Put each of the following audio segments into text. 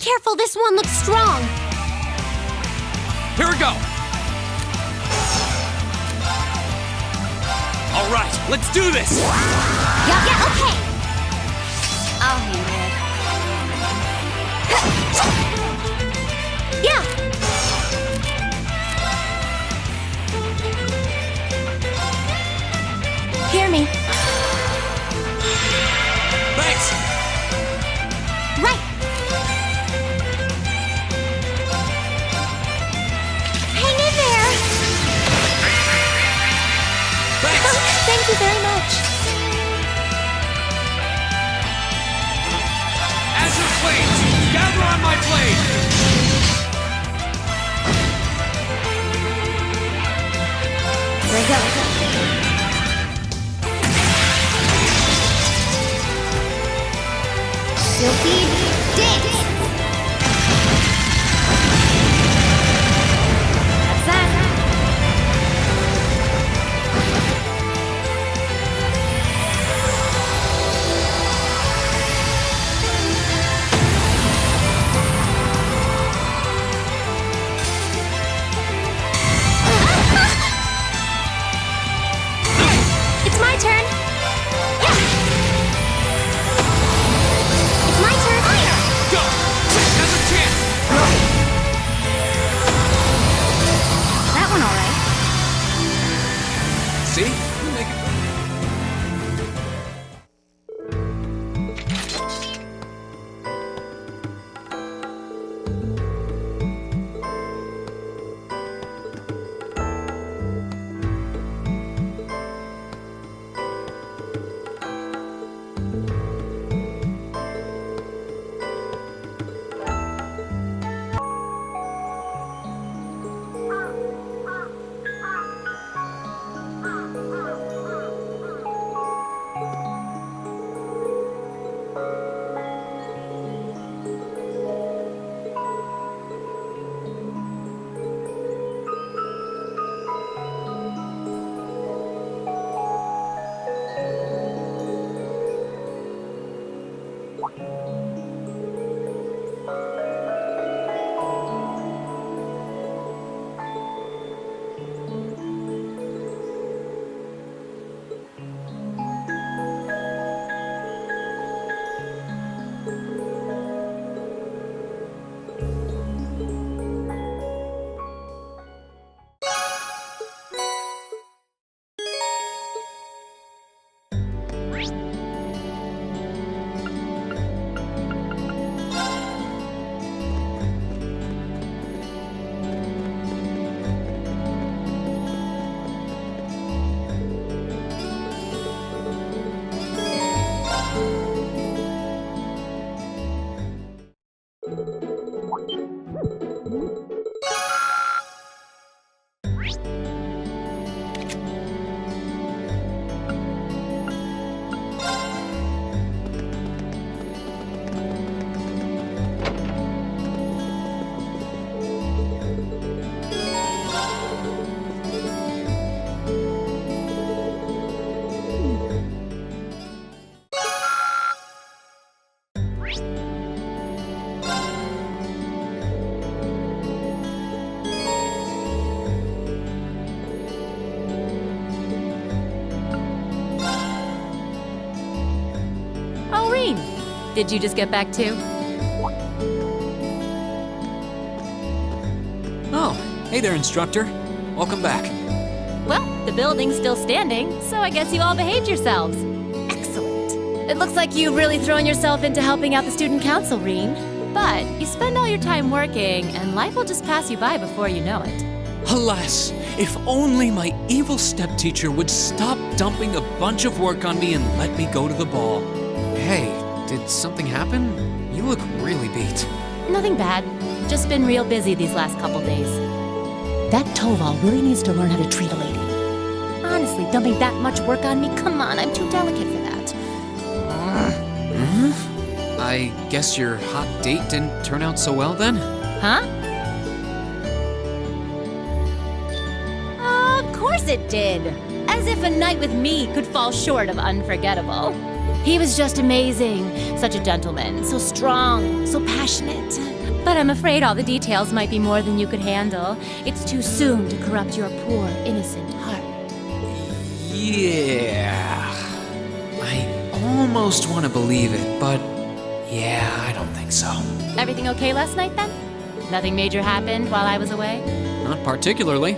careful, this one looks strong. Here we go! All right, let's do this! Yeah, okay. I'll handle it. Yeah. Hear me. Thanks! Right. Hang in there. Thanks! Thank you very much. Azure Flames, gather on my blade! Here we go. Silky dance. That's that. It's my turn. Yeah. It's my turn. Fire. Go! Quick, has a chance! That one all right. See? You make it. Did you just get back too? Oh, hey there, instructor. Welcome back. Well, the building's still standing, so I guess you all behaved yourselves. Excellent. It looks like you've really thrown yourself into helping out the student council, Reen. But you spend all your time working, and life will just pass you by before you know it. Alas, if only my evil stepteacher would stop dumping a bunch of work on me and let me go to the ball. Hey, did something happen? You look really beat. Nothing bad. Just been real busy these last couple days. That Toval really needs to learn how to treat a lady. Honestly, dumping that much work on me? Come on, I'm too delicate for that. I guess your hot date didn't turn out so well then? Huh? Of course it did. As if a night with me could fall short of unforgettable. He was just amazing. Such a gentleman, so strong, so passionate. But I'm afraid all the details might be more than you could handle. It's too soon to corrupt your poor, innocent heart. Yeah. I almost want to believe it, but yeah, I don't think so. Everything okay last night then? Nothing major happened while I was away? Not particularly.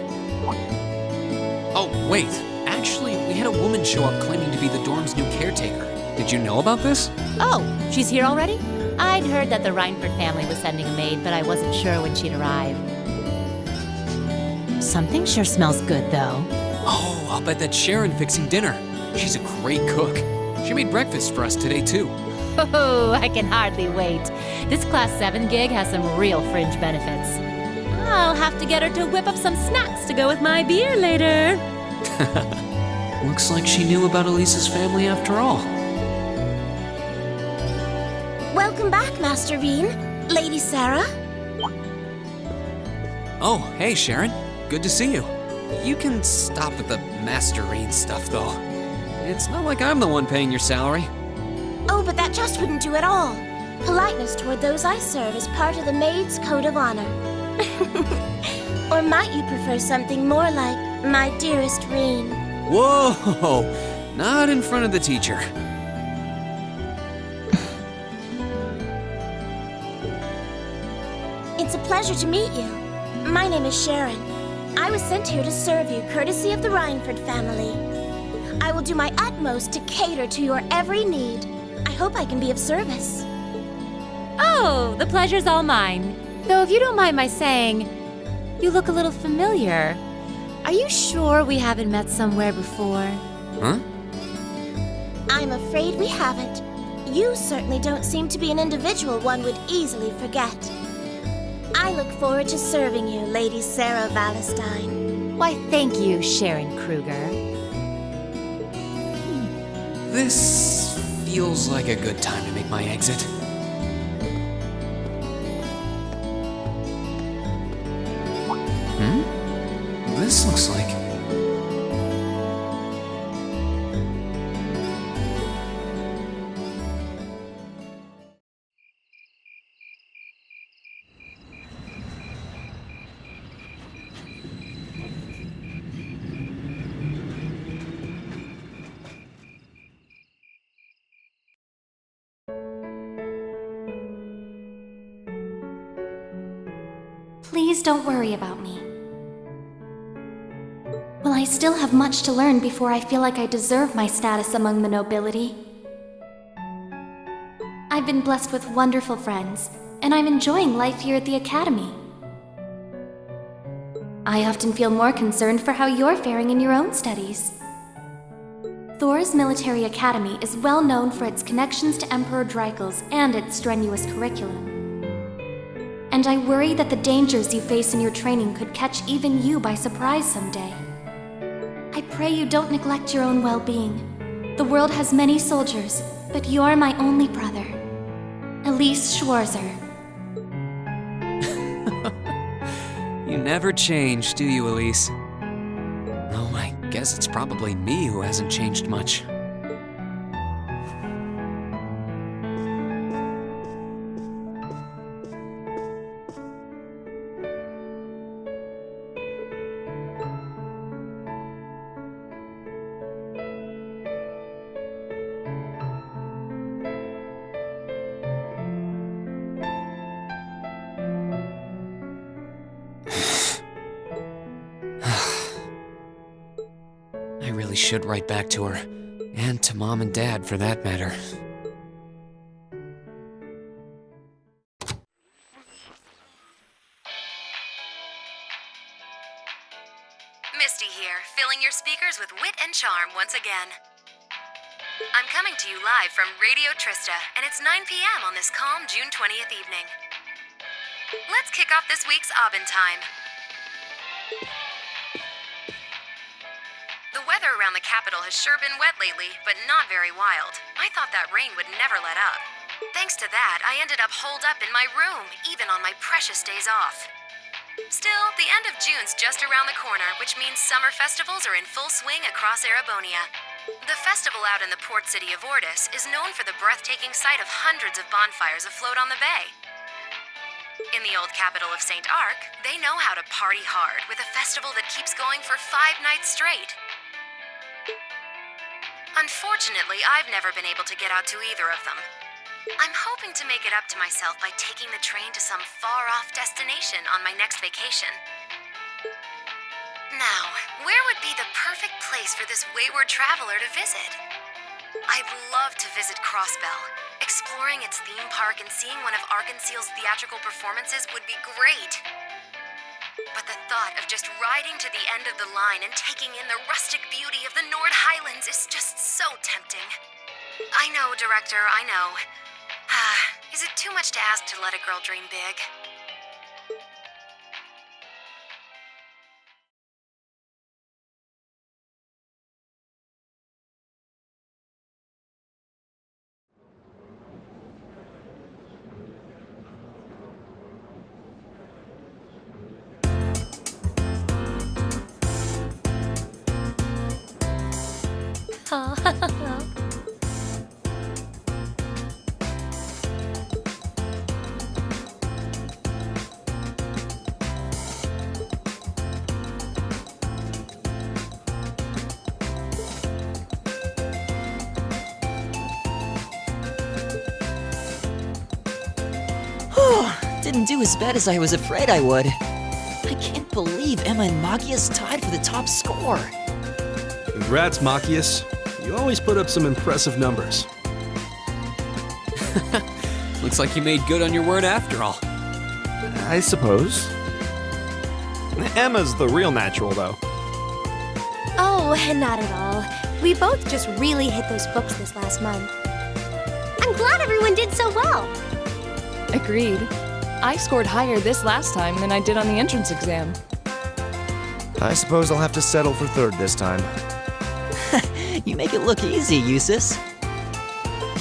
Oh, wait. Actually, we had a woman show up claiming to be the dorm's new caretaker. Did you know about this? Oh, she's here already? I'd heard that the Reinford family was sending a maid, but I wasn't sure when she'd arrive. Something sure smells good, though. Oh, I'll bet that's Sharon fixing dinner. She's a great cook. She made breakfast for us today, too. Oh, I can hardly wait. This Class 7 gig has some real fringe benefits. I'll have to get her to whip up some snacks to go with my beer later. Looks like she knew about Elise's family after all. Welcome back, Master Rean. Lady Sarah. Oh, hey, Sharon. Good to see you. You can stop with the Master Rean stuff, though. It's not like I'm the one paying your salary. Oh, but that just wouldn't do at all. Politeness toward those I serve is part of the maid's code of honor. Or might you prefer something more like my dearest Rean? Whoa! Not in front of the teacher. It's a pleasure to meet you. My name is Sharon. I was sent here to serve you, courtesy of the Reinford family. I will do my utmost to cater to your every need. I hope I can be of service. Oh, the pleasure's all mine. Though if you don't mind my saying, you look a little familiar. Are you sure we haven't met somewhere before? Huh? I'm afraid we haven't. You certainly don't seem to be an individual one would easily forget. I look forward to serving you, Lady Sarah Valestine. Why, thank you, Sharon Kruger. This feels like a good time to make my exit. This looks like... Please don't worry about me. Will I still have much to learn before I feel like I deserve my status among the nobility? I've been blessed with wonderful friends, and I'm enjoying life here at the Academy. I often feel more concerned for how you're faring in your own studies. Thor's Military Academy is well known for its connections to Emperor Dreikels and its strenuous curriculum. And I worry that the dangers you face in your training could catch even you by surprise someday. I pray you don't neglect your own well-being. The world has many soldiers, but you're my only brother. Elise Schwarzer. You never change, do you, Elise? Oh, I guess it's probably me who hasn't changed much. I really should write back to her, and to Mom and Dad for that matter. Misty here, filling your speakers with wit and charm once again. I'm coming to you live from Radio Trista, and it's 9 p.m. on this calm June 20th evening. Let's kick off this week's Aubin Time. The weather around the capital has sure been wet lately, but not very wild. I thought that rain would never let up. Thanks to that, I ended up holed up in my room, even on my precious days off. Still, the end of June's just around the corner, which means summer festivals are in full swing across Erebonia. The festival out in the port city of Ordis is known for the breathtaking sight of hundreds of bonfires afloat on the bay. In the old capital of St. Arc, they know how to party hard with a festival that keeps going for 5 nights straight. Unfortunately, I've never been able to get out to either of them. I'm hoping to make it up to myself by taking the train to some far-off destination on my next vacation. Now, where would be the perfect place for this wayward traveler to visit? I'd love to visit Crossbell. Exploring its theme park and seeing one of Arkansas's theatrical performances would be great. But the thought of just riding to the end of the line and taking in the rustic beauty of the Nord Highlands is just so tempting. I know, Director, I know. Is it too much to ask to let a girl dream big? Didn't do as bad as I was afraid I would. I can't believe Emma and Magius tied for the top score. Congrats, Machias. You always put up some impressive numbers. Looks like you made good on your word after all. I suppose. Emma's the real natural, though. Oh, not at all. We both just really hit those books this last month. I'm glad everyone did so well. Agreed. I scored higher this last time than I did on the entrance exam. I suppose I'll have to settle for third this time. You make it look easy, Eustace.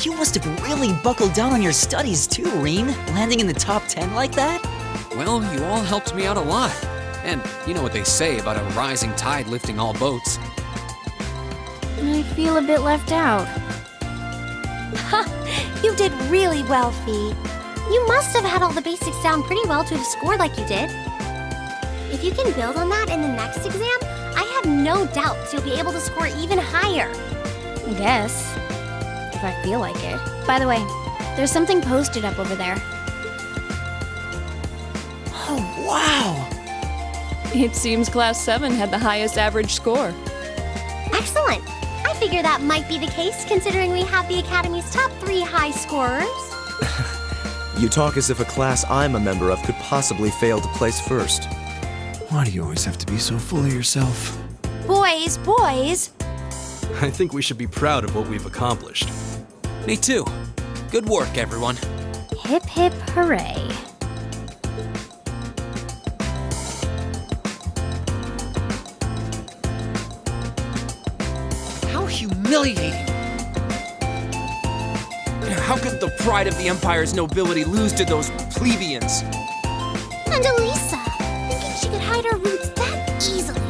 You must have really buckled down on your studies too, Reen, landing in the top 10 like that? Well, you all helped me out a lot. And you know what they say about a rising tide lifting all boats. I feel a bit left out. You did really well, Fee. You must have had all the basics down pretty well to have scored like you did. If you can build on that in the next exam, I have no doubts you'll be able to score even higher. I guess. If I feel like it. By the way, there's something posted up over there. Oh, wow! It seems Class 7 had the highest average score. Excellent! I figure that might be the case considering we have the Academy's top 3 high scorers. You talk as if a class I'm a member of could possibly fail to place first. Why do you always have to be so full of yourself? Boys! I think we should be proud of what we've accomplished. Me too. Good work, everyone. Hip hip hooray. How humiliating! How could the pride of the Empire's nobility lose to those plebeians? And Elisa, thinking she could hide her roots that easily.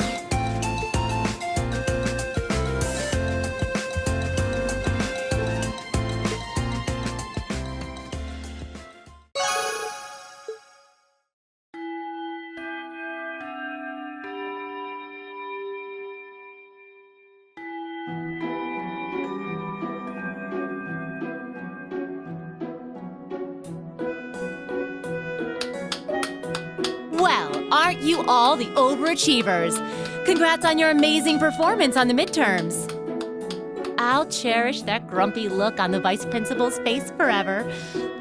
Well, aren't you all the overachievers? Congrats on your amazing performance on the midterms. I'll cherish that grumpy look on the vice principal's face forever.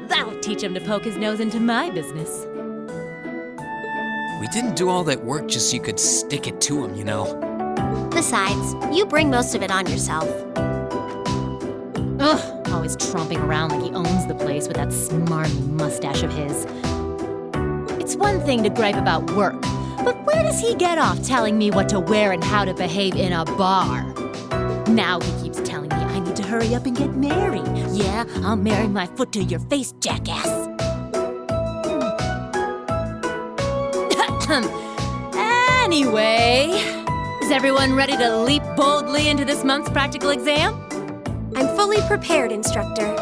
That'll teach him to poke his nose into my business. We didn't do all that work just so you could stick it to him, you know. Besides, you bring most of it on yourself. Ugh, always tromping around like he owns the place with that smarmy mustache of his. It's one thing to gripe about work, but where does he get off telling me what to wear and how to behave in a bar? Now he keeps telling me I need to hurry up and get married. Yeah, I'll marry my foot to your face, jackass. Anyway, everyone ready to leap boldly into this month's practical exam? I'm fully prepared, Instructor.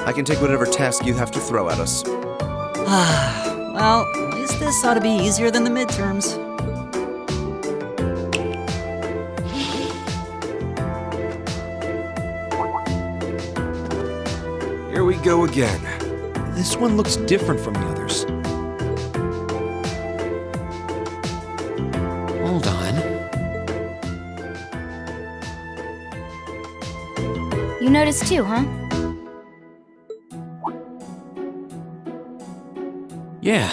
I can take whatever task you have to throw at us. Well, at least this ought to be easier than the midterms. Here we go again. This one looks different from the others. Hold on. You noticed too, huh? Yeah.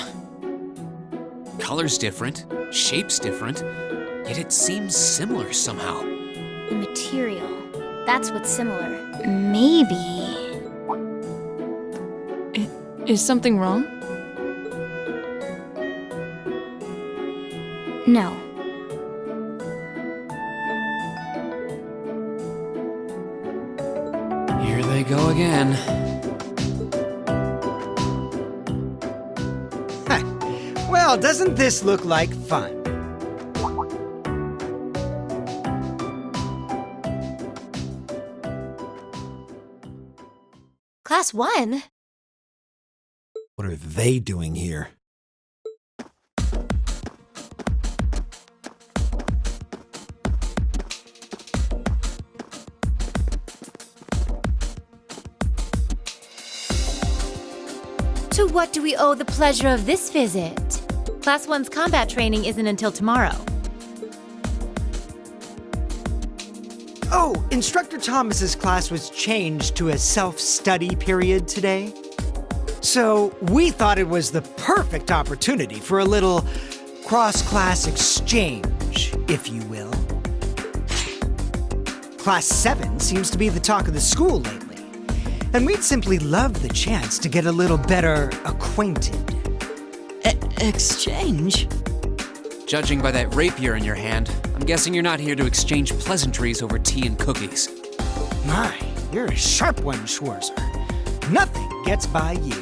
Color's different, shape's different, yet it seems similar somehow. The material. That's what's similar. Maybe. Is something wrong? No. Here they go again. Well, doesn't this look like fun? Class 1? What are they doing here? To what do we owe the pleasure of this visit? Class 1's combat training isn't until tomorrow. Oh, Instructor Thomas's class was changed to a self-study period today. So we thought it was the perfect opportunity for a little cross-class exchange, if you will. Class 7 seems to be the talk of the school lately, and we'd simply love the chance to get a little better acquainted. Exchange? Judging by that rapier in your hand, I'm guessing you're not here to exchange pleasantries over tea and cookies. My, you're a sharp one, Schwarzer. Nothing gets by you.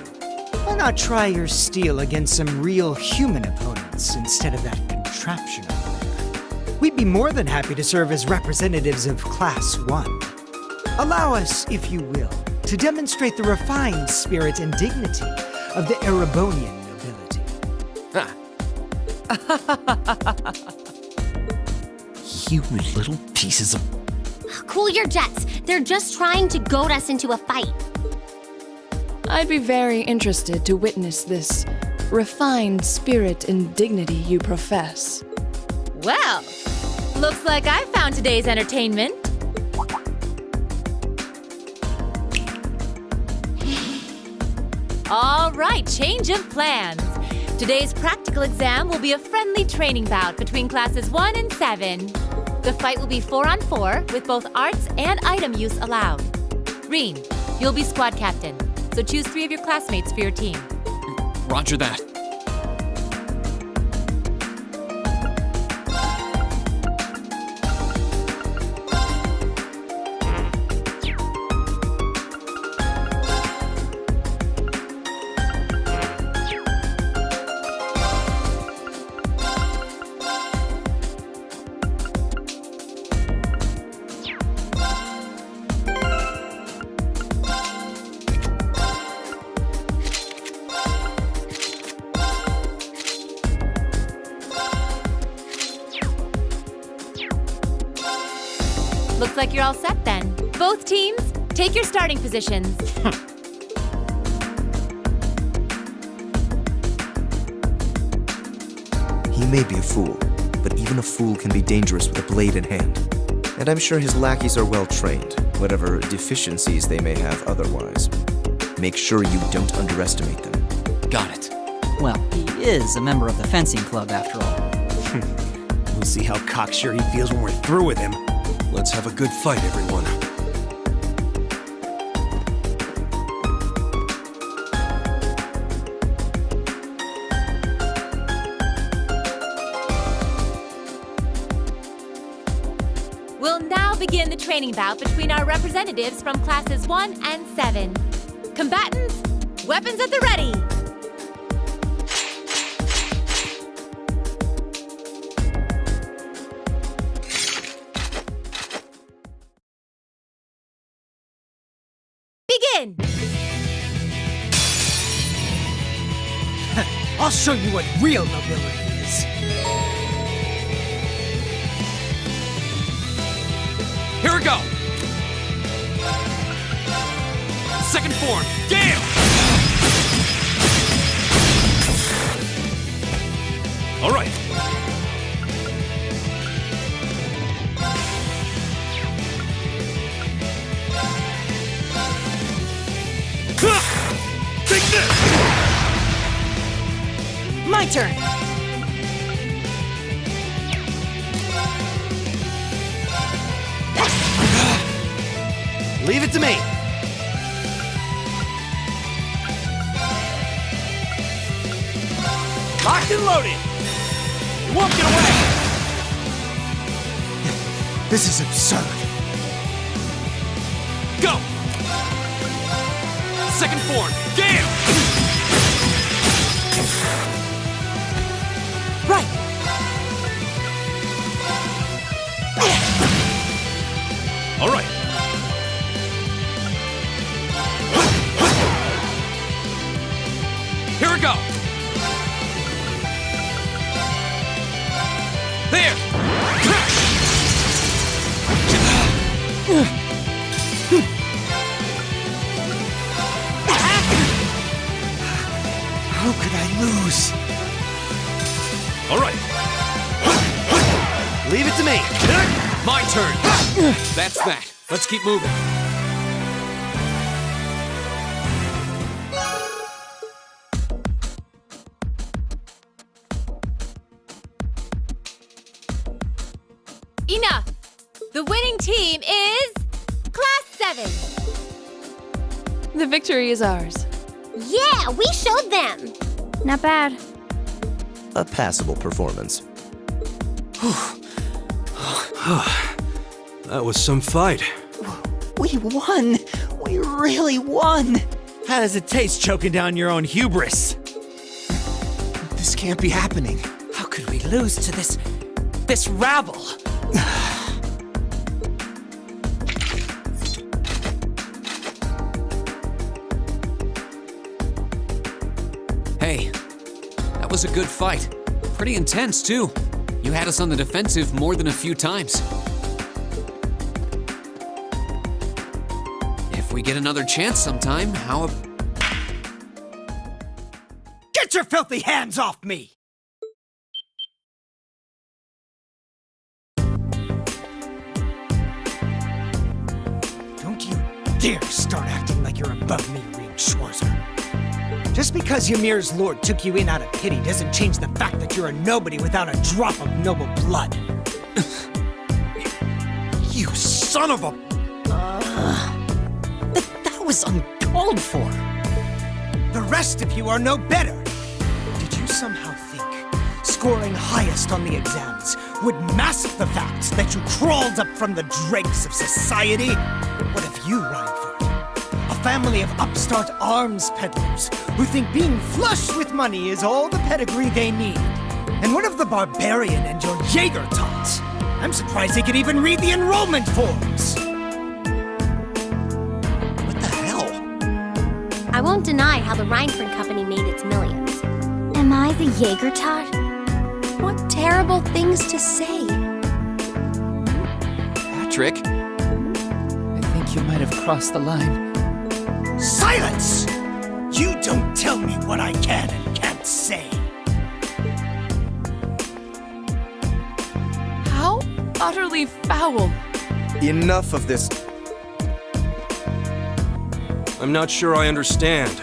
Why not try your steel against some real human opponents instead of that contraption over there? We'd be more than happy to serve as representatives of Class 1. Allow us, if you will, to demonstrate the refined spirit and dignity of the Erebonian nobility. You little pieces of... Cool your jets. They're just trying to goad us into a fight. I'd be very interested to witness this refined spirit and dignity you profess. Well, looks like I found today's entertainment. All right, change of plans. Today's practical exam will be a friendly training bout between classes 1 and 7. The fight will be 4-on-4 with both arts and item use allowed. Reen, you'll be squad captain, so choose 3 of your classmates for your team. Roger that. Looks like you're all set then. Both teams, take your starting positions. He may be a fool, but even a fool can be dangerous with a blade in hand. And I'm sure his lackeys are well trained, whatever deficiencies they may have otherwise. Make sure you don't underestimate them. Got it. Well, he is a member of the fencing club after all. We'll see how cocksure he feels when we're through with him. Let's have a good fight, everyone. We'll now begin the training bout between our representatives from classes 1 and 7. Combatants, weapons at the ready! win! I'll show you what real nobility is. Here we go! Second form, Gale! All right. Take this! My turn! Leave it to me. Locked and loaded! You won't get away! This is absurd. Go! Second form, Gale! Right! All right. Here we go! There! How could I lose? All right. Leave it to me. My turn. That's that. Let's keep moving. Enough! The winning team is Class 7. The victory is ours. Yeah, we showed them. Not bad. A passable performance. That was some fight. We won! We really won! How does it taste choking down your own hubris? This can't be happening. How could we lose to this rabble? Hey, that was a good fight. Pretty intense, too. You had us on the defensive more than a few times. If we get another chance sometime, how... Get your filthy hands off me! Don't you dare start acting like you're above me, Reem Schwarzer. Just because Ymir's lord took you in out of pity doesn't change the fact that you're a nobody without a drop of noble blood. You son of a... That was uncalled for. The rest of you are no better. Did you somehow think scoring highest on the exams would mask the fact that you crawled up from the dregs of society? What have you, Reinford? A family of upstart arms peddlers who think being flush with money is all the pedigree they need. And what of the barbarian and your Jaeger tots? I'm surprised they could even read the enrollment forms. What the hell? I won't deny how the Reinford Company made its millions. Am I the Jaeger tot? What terrible things to say. Patrick? I think you might have crossed the line. Silence! You don't tell me what I can and can't say. How utterly foul. Enough of this. I'm not sure I understand.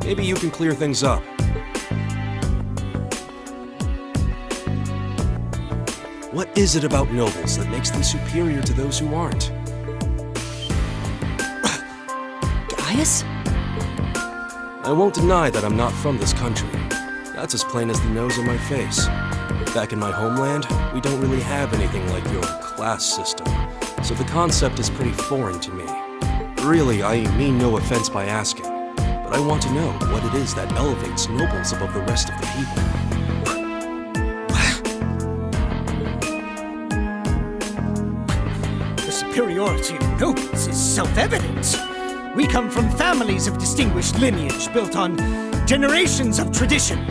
Maybe you can clear things up. What is it about nobles that makes them superior to those who aren't? Gaius? I won't deny that I'm not from this country. That's as plain as the nose on my face. Back in my homeland, we don't really have anything like your class system, so the concept is pretty foreign to me. Really, I mean no offense by asking, but I want to know what it is that elevates nobles above the rest of the people. The superiority of nobles is self-evident. We come from families of distinguished lineage built on generations of tradition.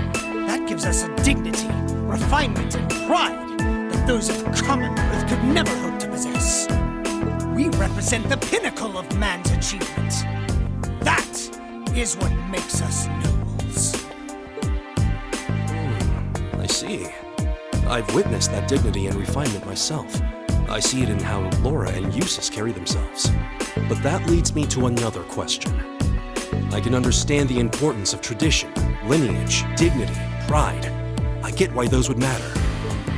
That gives us a dignity, refinement, and pride that those of common earth could never hope to possess. We represent the pinnacle of man's achievement. That is what makes us nobles. I see. I've witnessed that dignity and refinement myself. I see it in how Laura and Eustace carry themselves. But that leads me to another question. I can understand the importance of tradition, lineage, dignity, pride. I get why those would matter.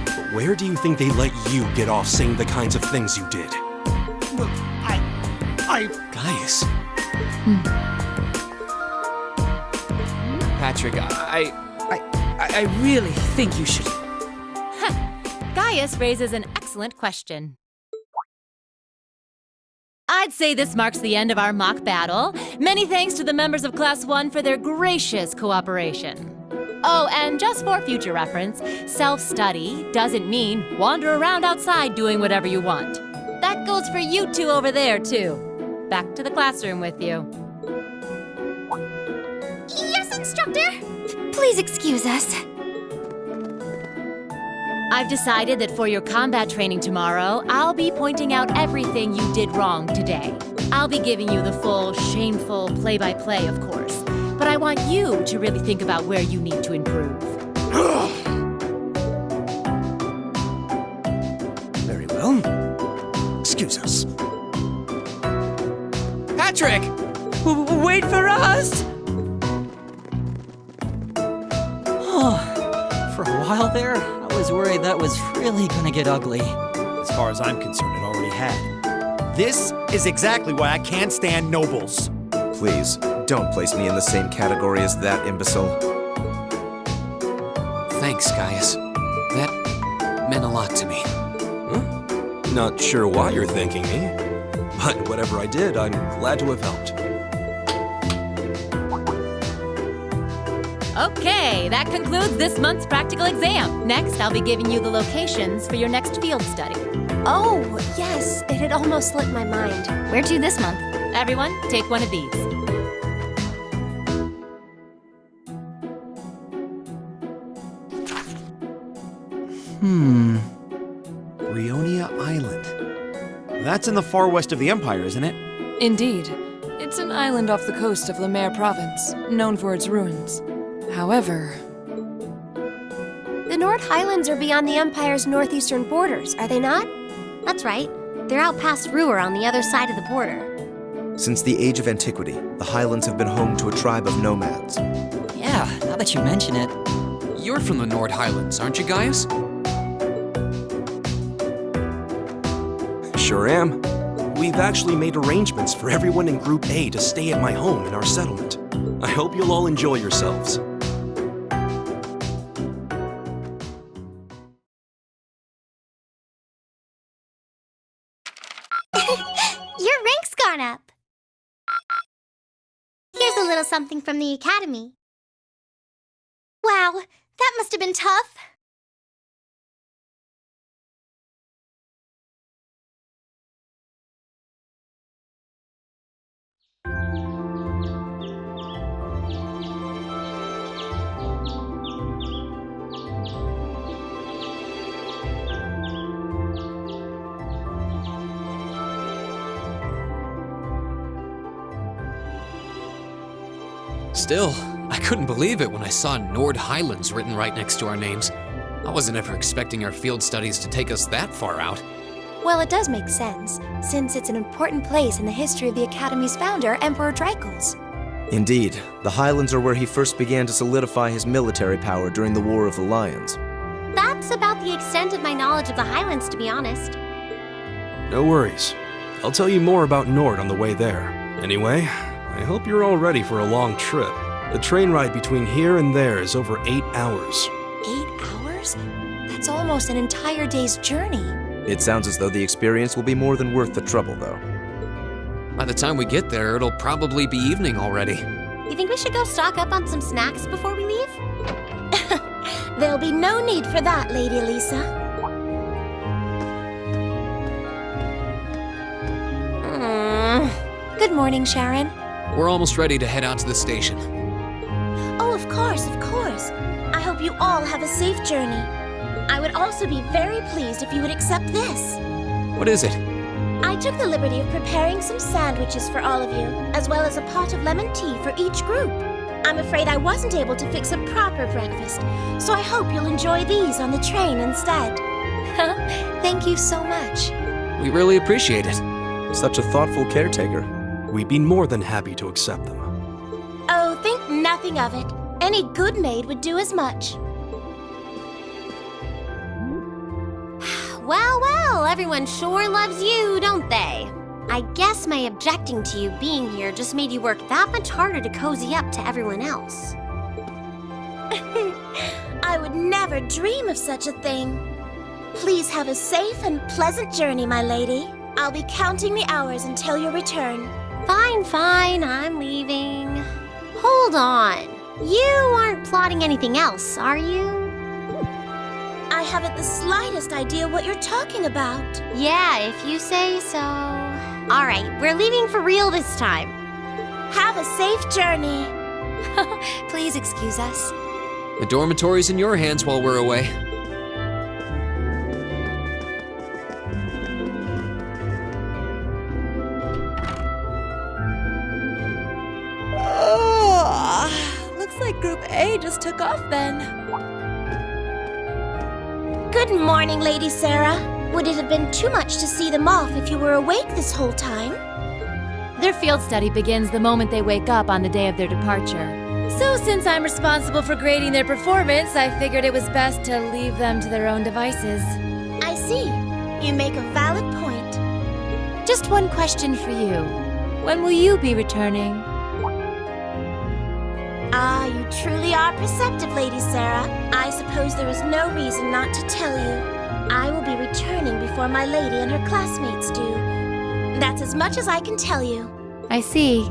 But where do you think they let you get off saying the kinds of things you did? Well, Gaius. Patrick, I really think you should. Gaius raises an excellent question. I'd say this marks the end of our mock battle. Many thanks to the members of Class 1 for their gracious cooperation. Oh, and just for future reference, self-study doesn't mean wander around outside doing whatever you want. That goes for you two over there, too. Back to the classroom with you. Yes, instructor! Please excuse us. I've decided that for your combat training tomorrow, I'll be pointing out everything you did wrong today. I'll be giving you the full, shameful play-by-play, of course. But I want you to really think about where you need to improve. very well. Excuse us. Patrick! Wait for us! For a while there, I was worried that was really gonna get ugly. As far as I'm concerned, it already had. This is exactly why I can't stand nobles. Please, don't place me in the same category as that imbecile. Thanks, Gaius. That meant a lot to me. Not sure why you're thanking me, but whatever I did, I'm glad to have helped. Okay, that concludes this month's practical exam. Next, I'll be giving you the locations for your next field study. Oh, yes, it had almost slipped my mind. Where to this month? Everyone, take one of these. Brionia Island. That's in the far west of the Empire, isn't it? Indeed. It's an island off the coast of Lemaire Province, known for its ruins. However... The Nord Highlands are beyond the Empire's northeastern borders, are they not? That's right. They're out past Ruhr on the other side of the border. Since the age of antiquity, the Highlands have been home to a tribe of nomads. Yeah, now that you mention it. You're from the Nord Highlands, aren't you, Gaius? Sure am. We've actually made arrangements for everyone in Group A to stay at my home in our settlement. I hope you'll all enjoy yourselves. Your rank's gone up. Here's a little something from the Academy. Wow, that must have been tough. Still, I couldn't believe it when I saw Nord Highlands written right next to our names. I wasn't ever expecting our field studies to take us that far out. Well, it does make sense, since it's an important place in the history of the Academy's founder, Emperor Dreikels. Indeed, the Highlands are where he first began to solidify his military power during the War of the Lions. That's about the extent of my knowledge of the Highlands, to be honest. No worries. I'll tell you more about Nord on the way there. Anyway, I hope you're all ready for a long trip. The train ride between here and there is over 8 hours. 8 hours? That's almost an entire day's journey. It sounds as though the experience will be more than worth the trouble, though. By the time we get there, it'll probably be evening already. You think we should go stock up on some snacks before we leave? There'll be no need for that, Lady Lisa. Good morning, Sharon. We're almost ready to head out to the station. Oh, of course, of course. I hope you all have a safe journey. I would also be very pleased if you would accept this. What is it? I took the liberty of preparing some sandwiches for all of you, as well as a pot of lemon tea for each group. I'm afraid I wasn't able to fix a proper breakfast, so I hope you'll enjoy these on the train instead. Thank you so much. We really appreciate it. Such a thoughtful caretaker. We'd be more than happy to accept them. Oh, think nothing of it. Any good maid would do as much. Well, everyone sure loves you, don't they? I guess my objecting to you being here just made you work that much harder to cozy up to everyone else. I would never dream of such a thing. Please have a safe and pleasant journey, my lady. I'll be counting the hours until your return. Fine, I'm leaving. Hold on. You aren't plotting anything else, are you? I haven't the slightest idea what you're talking about. Yeah, if you say so. All right, we're leaving for real this time. Have a safe journey. Please excuse us. The dormitory's in your hands while we're away. Looks like Group A just took off then. Good morning, Lady Sarah. Would it have been too much to see them off if you were awake this whole time? Their field study begins the moment they wake up on the day of their departure. So since I'm responsible for grading their performance, I figured it was best to leave them to their own devices. I see. You make a valid point. Just one question for you. When will you be returning? Ah, you truly are perceptive, Lady Sarah. I suppose there is no reason not to tell you. I will be returning before my lady and her classmates do. That's as much as I can tell you. I see.